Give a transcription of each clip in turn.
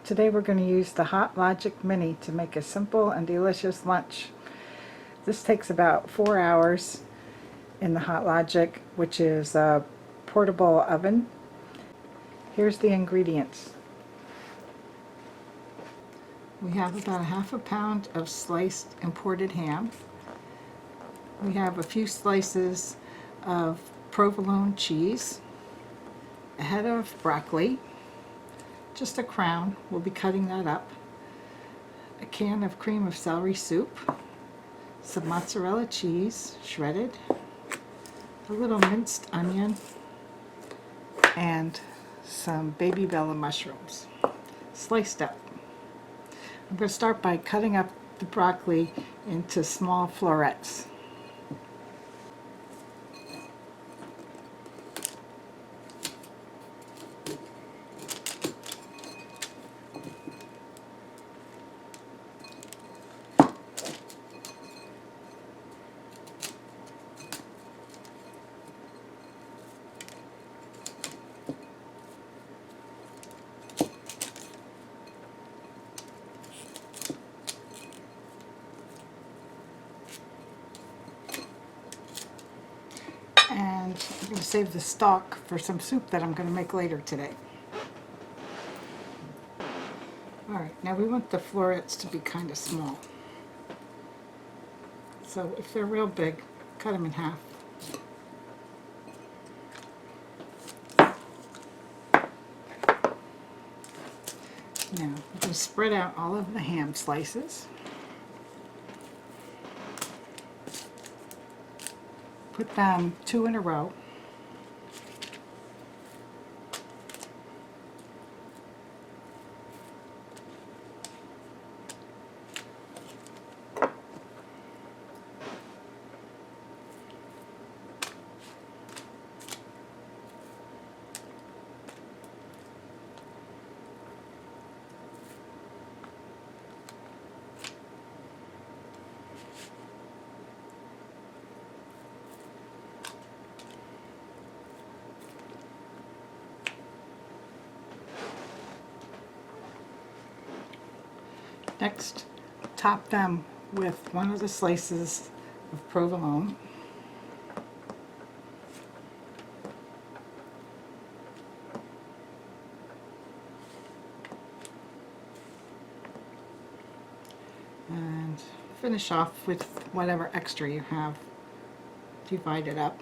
Today we're going to use the Hot Logic Mini to make a simple and delicious lunch. This takes about 4 hours in the Hot Logic, which is a portable oven. Here's the ingredients. We have about ½ pound of sliced imported ham. We have a few slices of provolone cheese, a head of broccoli, just a crown, we'll be cutting that up, a can of cream of celery soup, some mozzarella cheese, shredded, a little minced onion, and some baby bella mushrooms, sliced up. I'm going to start by cutting up the broccoli into small florets. And I'm going to save the stalk for some soup that I'm going to make later today. Alright, now we want the florets to be kind of small. So if they're real big, cut them in half. Now, I'm going to spread out all of the ham slices. Put them 2 in a row. Next, top them with one of the slices of provolone. And finish off with whatever extra you have. Divide it up.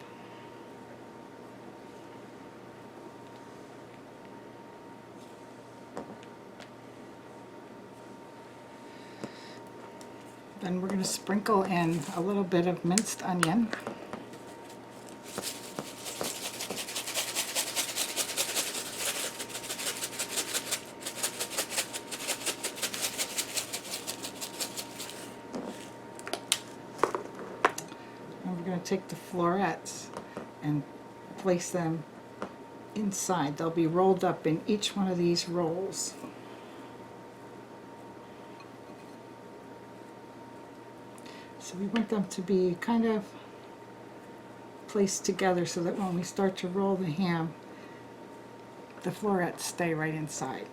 Then we're going to sprinkle in a little bit of minced onion. And we're going to take the florets and place them inside. They'll be rolled up in each one of these rolls. So we want them to be kind of placed together so that when we start to roll the ham, the florets stay right inside.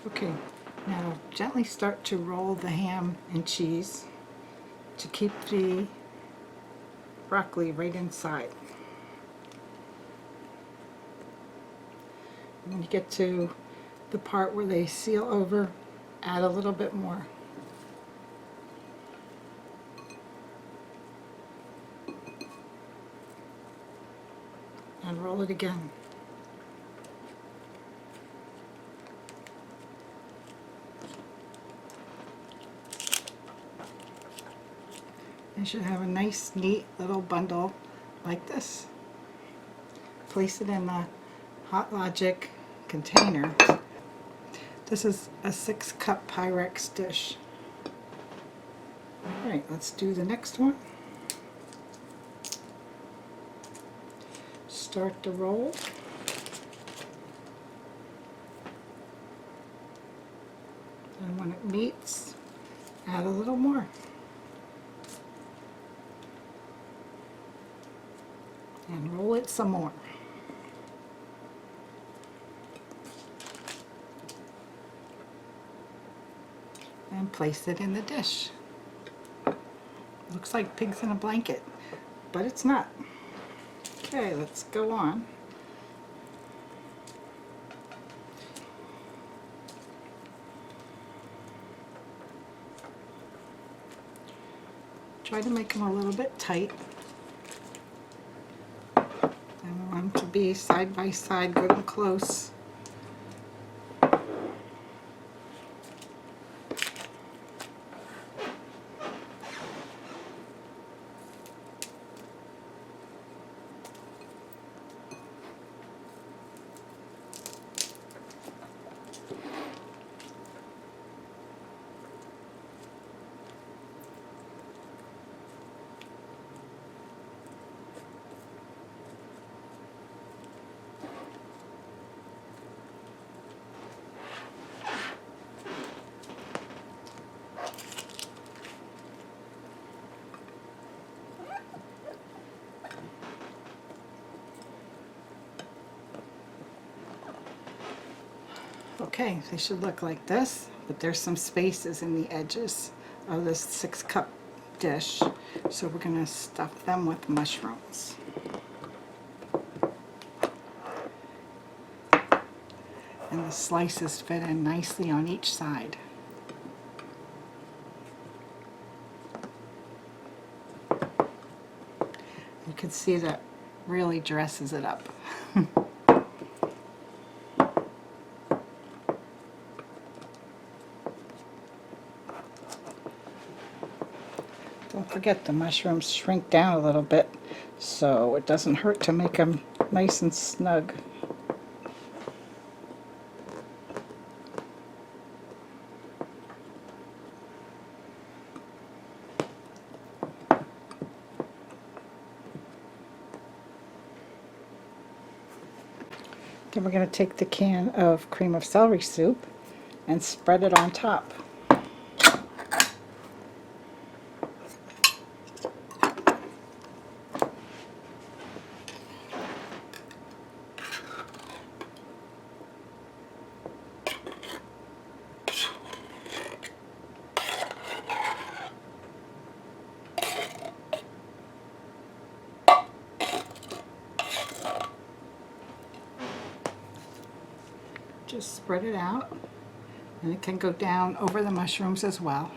Okay, now gently start to roll the ham and cheese to keep the broccoli right inside. And when you get to the part where they seal over, add a little bit more. And roll it again. You should have a nice, neat little bundle like this. place it in the Hot Logic container. This is a 6-cup Pyrex dish. Alright, let's do the next one. Start the roll. And when it meets, add a little more. And roll it some more. And place it in the dish. Looks like pigs in a blanket, but it's not. Okay, let's go on. Try to make them a little bit tight. And we want them to be side by side, good and close. Okay, they should look like this, but there's some spaces in the edges of this 6-cup dish, so we're going to stuff them with mushrooms. And the slices fit in nicely on each side. You can see that really dresses it up. Don't forget the mushrooms shrink down a little bit, so it doesn't hurt to make them nice and snug. Then we're going to take the can of cream of celery soup and spread it on top. Just spread it out, and it can go down over the mushrooms as well.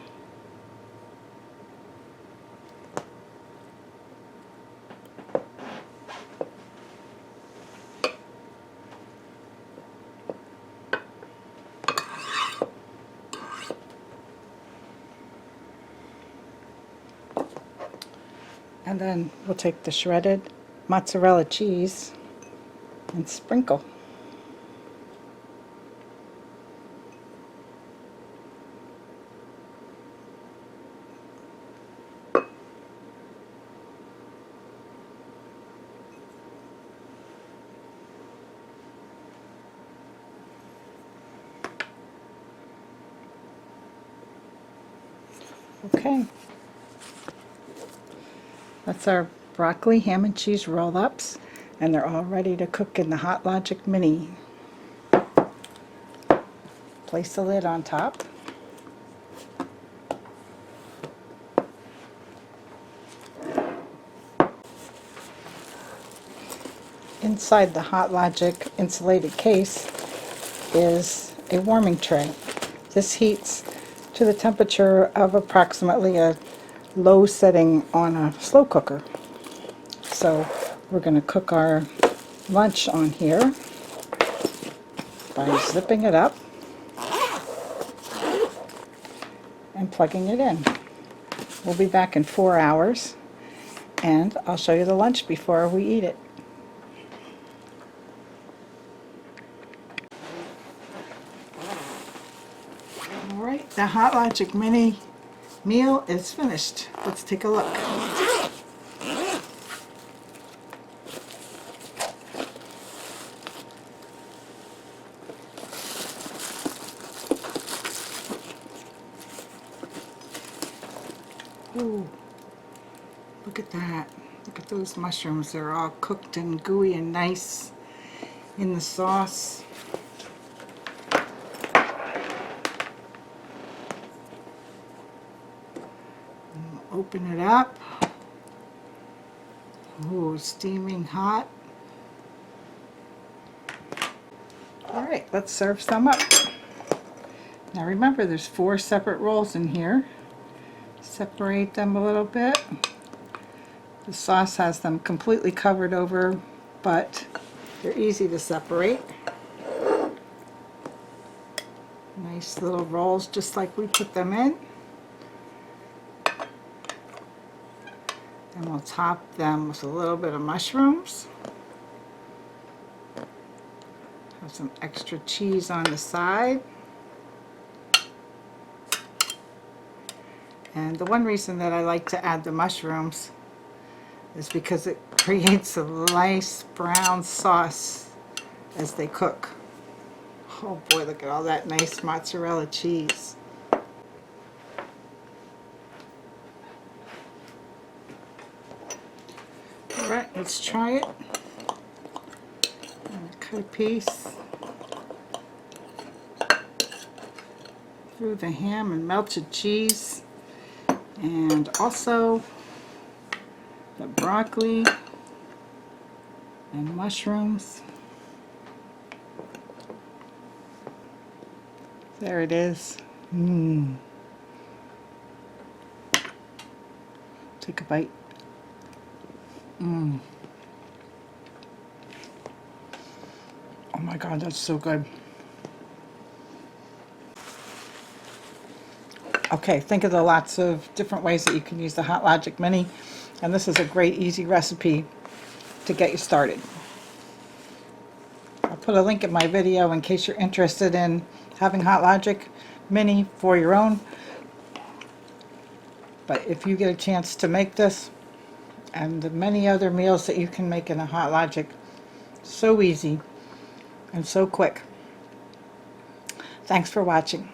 And then we'll take the shredded mozzarella cheese and sprinkle. Okay, that's our broccoli ham and cheese roll-ups, and they're all ready to cook in the Hot Logic Mini. Place the lid on top. Inside the Hot Logic insulated case is a warming tray. This heats to the temperature of approximately a low setting on a slow cooker. So we're going to cook our lunch on here by zipping it up and plugging it in. We'll be back in 4 hours, and I'll show you the lunch before we eat it. The Hot Logic Mini meal is finished. Let's take a look. Ooh, look at that. Look at those mushrooms. They're all cooked and gooey and nice in the sauce. Open it up. Ooh, steaming hot. Alright, let's serve some up. Now remember, there's 4 separate rolls in here. Separate them a little bit. The sauce has them completely covered over, but they're easy to separate. Nice little rolls, just like we put them in. And we'll top them with a little bit of mushrooms. Have some extra cheese on the side. And the one reason that I like to add the mushrooms is because it creates a nice brown sauce as they cook. Oh boy, look at all that nice mozzarella cheese. Alright, let's try it. I'm going to cut a piece through the ham and melted cheese. And also the broccoli and mushrooms. There it is. Take a bite. Oh my God, that's so good. Okay, think of the lots of different ways that you can use the Hot Logic Mini, and this is a great easy recipe to get you started. I'll put a link in my video in case you're interested in having Hot Logic Mini for your own. But if you get a chance to make this and the many other meals that you can make in a Hot Logic, so easy and so quick. Thanks for watching.